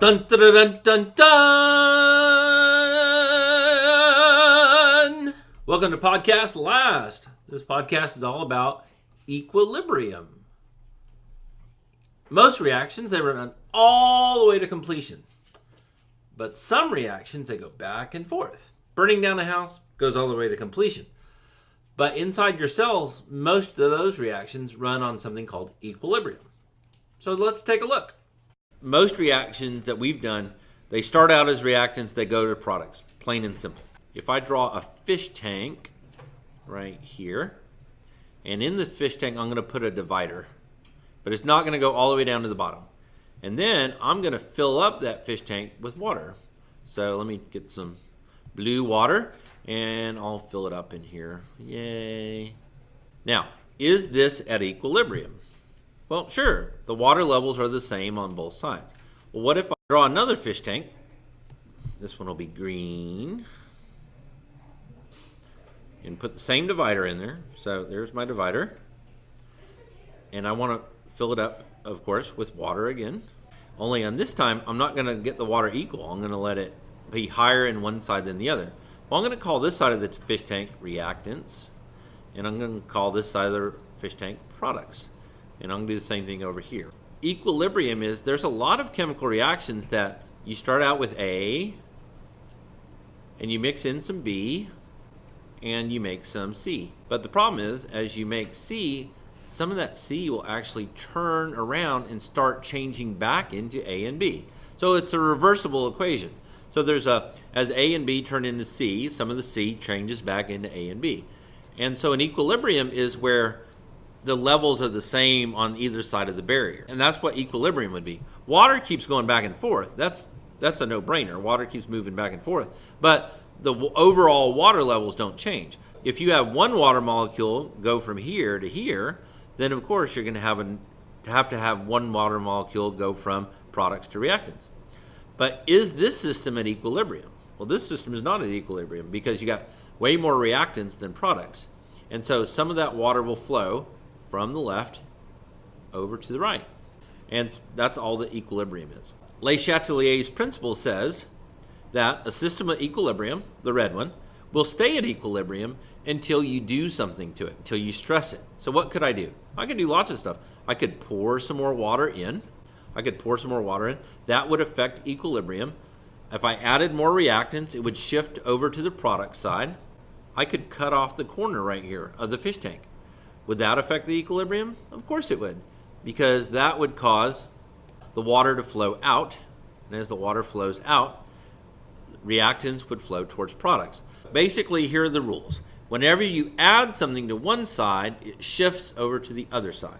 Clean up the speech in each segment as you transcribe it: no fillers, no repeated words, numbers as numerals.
Dun dun dun dun dun! Welcome to PreAP Last. This podcast is all about equilibrium. Most reactions, they run all the way to completion. But some reactions, they go back and forth. Burning down a house goes all the way to completion. But inside your cells, most of those reactions run on something called equilibrium. So let's take a look. Most reactions that we've done, they start out as reactants, they go to products, plain and simple. If I draw a fish tank right here, and in the fish tank I'm going to put a divider, but it's not going to go all the way down to the bottom. And then I'm going to fill up that fish tank with water. So let me get some blue water, and I'll fill it up in here. Yay. Now, is this at equilibrium? Well, sure, the water levels are the same on both sides. Well, what if I draw another fish tank? This one will be green. And put the same divider in there. So there's my divider. And I want to fill it up, of course, with water again. Only on this time, I'm not going to get the water equal. I'm going to let it be higher in one side than the other. Well, I'm going to call this side of the fish tank reactants. And I'm going to call this side of the fish tank products. And I'm going to do the same thing over here. Equilibrium is, there's a lot of chemical reactions that you start out with A, and you mix in some B, and you make some C. But the problem is, as you make C, some of that C will actually turn around and start changing back into A and B. So it's a reversible equation. So there's as A and B turn into C, some of the C changes back into A and B. And so an equilibrium is where the levels are the same on either side of the barrier. And that's what equilibrium would be. Water keeps going back and forth. That's a no-brainer. Water keeps moving back and forth. But the overall water levels don't change. If you have one water molecule go from here to here, then of course you're going to have to have one water molecule go from products to reactants. But is this system at equilibrium? Well, this system is not at equilibrium because you got way more reactants than products. And so some of that water will flow from the left over to the right. And that's all that equilibrium is. Le Chatelier's principle says that a system at equilibrium, the red one, will stay at equilibrium until you do something to it, until you stress it. So what could I do? I could do lots of stuff. I could pour some more water in. That would affect equilibrium. If I added more reactants, it would shift over to the product side. I could cut off the corner right here of the fish tank. Would that affect the equilibrium? Of course it would, because that would cause the water to flow out, and as the water flows out, reactants would flow towards products. Basically, here are the rules. Whenever you add something to one side, it shifts over to the other side.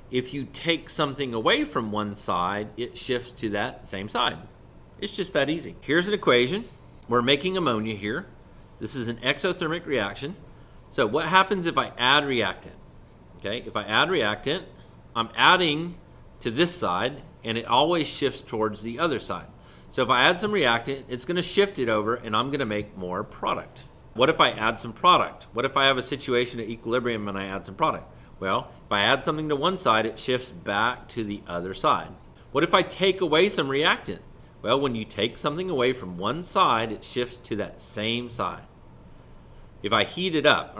If you take something away from one side, it shifts to that same side. It's just that easy. Here's an equation. We're making ammonia here. This is an exothermic reaction. So what happens if I add reactant? Okay, if I add reactant, I'm adding to this side, and it always shifts towards the other side. So if I add some reactant, it's going to shift it over, and I'm going to make more product. What if I add some product? What if I have a situation at equilibrium and I add some product? Well, if I add something to one side, it shifts back to the other side. What if I take away some reactant? Well, when you take something away from one side, it shifts to that same side. If I heat it up,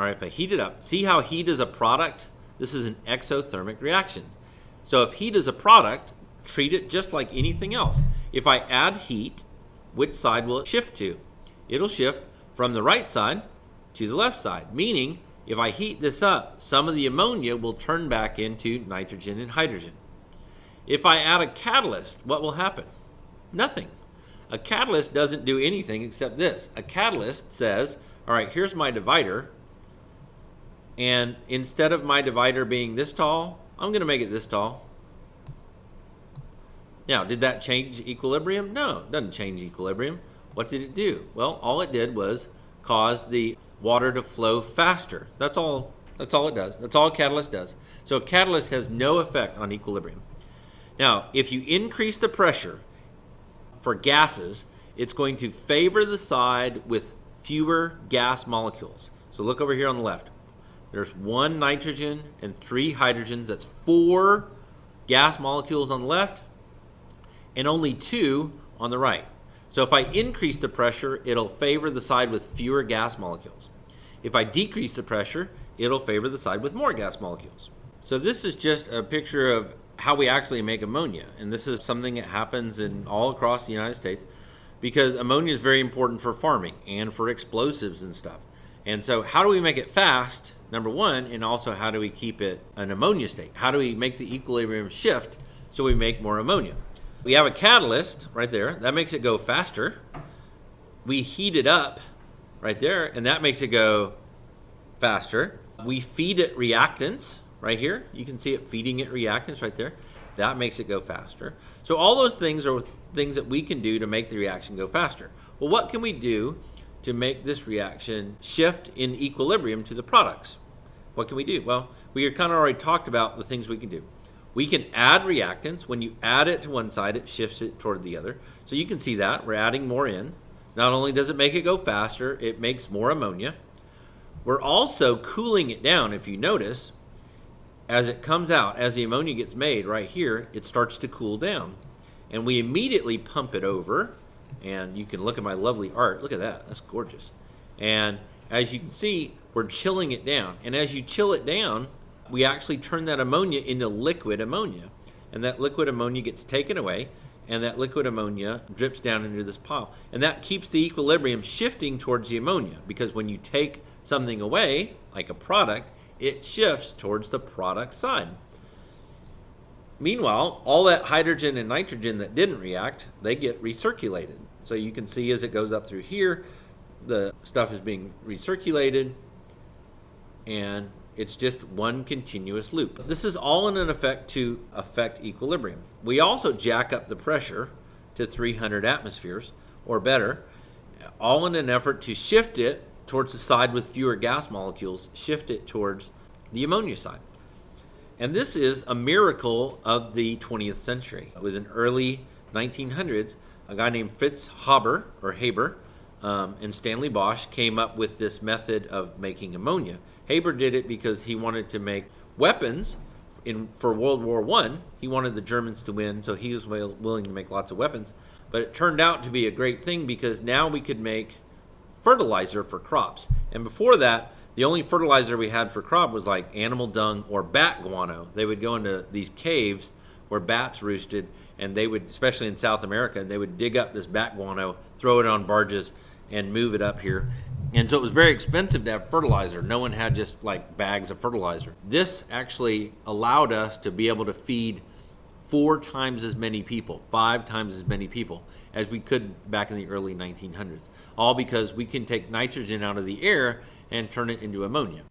see how heat is a product? This is an exothermic reaction. So if heat is a product, treat it just like anything else. If I add heat, which side will it shift to? It'll shift from the right side to the left side, meaning if I heat this up, some of the ammonia will turn back into nitrogen and hydrogen. If I add a catalyst, what will happen? Nothing. A catalyst doesn't do anything except this. A catalyst says, all right, here's my divider, and instead of my divider being this tall, I'm going to make it this tall. Now, did that change equilibrium? No, it doesn't change equilibrium. What did it do? Well, all it did was cause the water to flow faster. That's all it does. That's all a catalyst does. So a catalyst has no effect on equilibrium. Now, if you increase the pressure for gases, it's going to favor the side with fewer gas molecules. So look over here on the left. There's 1 nitrogen and 3 hydrogens. That's 4 gas molecules on the left and only 2 on the right. So if I increase the pressure, it'll favor the side with fewer gas molecules. If I decrease the pressure, it'll favor the side with more gas molecules. So this is just a picture of how we actually make ammonia. And this is something that happens in all across the United States because ammonia is very important for farming and for explosives and stuff. And so how do we make it fast, number one, and also how do we keep it an ammonia state? How do we make the equilibrium shift so we make more ammonia? We have a catalyst right there. That makes it go faster. We heat it up right there, and that makes it go faster. We feed it reactants right here. You can see it feeding it reactants right there. That makes it go faster. So all those things are things that we can do to make the reaction go faster. Well, what can we do to make this reaction shift in equilibrium to the products? What can we do? Well, we kind of already talked about the things we can do. We can add reactants. When you add it to one side, it shifts it toward the other. So you can see that. We're adding more in. Not only does it make it go faster, it makes more ammonia. We're also cooling it down. If you notice, as it comes out, as the ammonia gets made right here, it starts to cool down. And we immediately pump it over. And you can look at my lovely art. Look at that. That's gorgeous. And as you can see, we're chilling it down. And as you chill it down, we actually turn that ammonia into liquid ammonia. And that liquid ammonia gets taken away, and that liquid ammonia drips down into this pile. And that keeps the equilibrium shifting towards the ammonia, because when you take something away, like a product, it shifts towards the product side. Meanwhile, all that hydrogen and nitrogen that didn't react, they get recirculated. So you can see as it goes up through here, the stuff is being recirculated, and it's just one continuous loop. This is all in an effect to affect equilibrium. We also jack up the pressure to 300 atmospheres or better, all in an effort to shift it towards the side with fewer gas molecules, shift it towards the ammonia side. And this is a miracle of the 20th century. It was in early 1900s, a guy named Fritz Haber, and Stanley Bosch came up with this method of making ammonia. Haber did it because he wanted to make weapons for World War I. He wanted the Germans to win, so he was willing to make lots of weapons. But it turned out to be a great thing because now we could make fertilizer for crops. And before that, the only fertilizer we had for crop was like animal dung or bat guano. They would go into these caves where bats roosted, and they would, especially in South America, and they would dig up this bat guano, throw it on barges, and move it up here. And so it was very expensive to have fertilizer. No one had just like bags of fertilizer. This actually allowed us to be able to feed 4 times as many people, 5 times as many people as we could back in the early 1900s. All because we can take nitrogen out of the air and turn it into ammonia.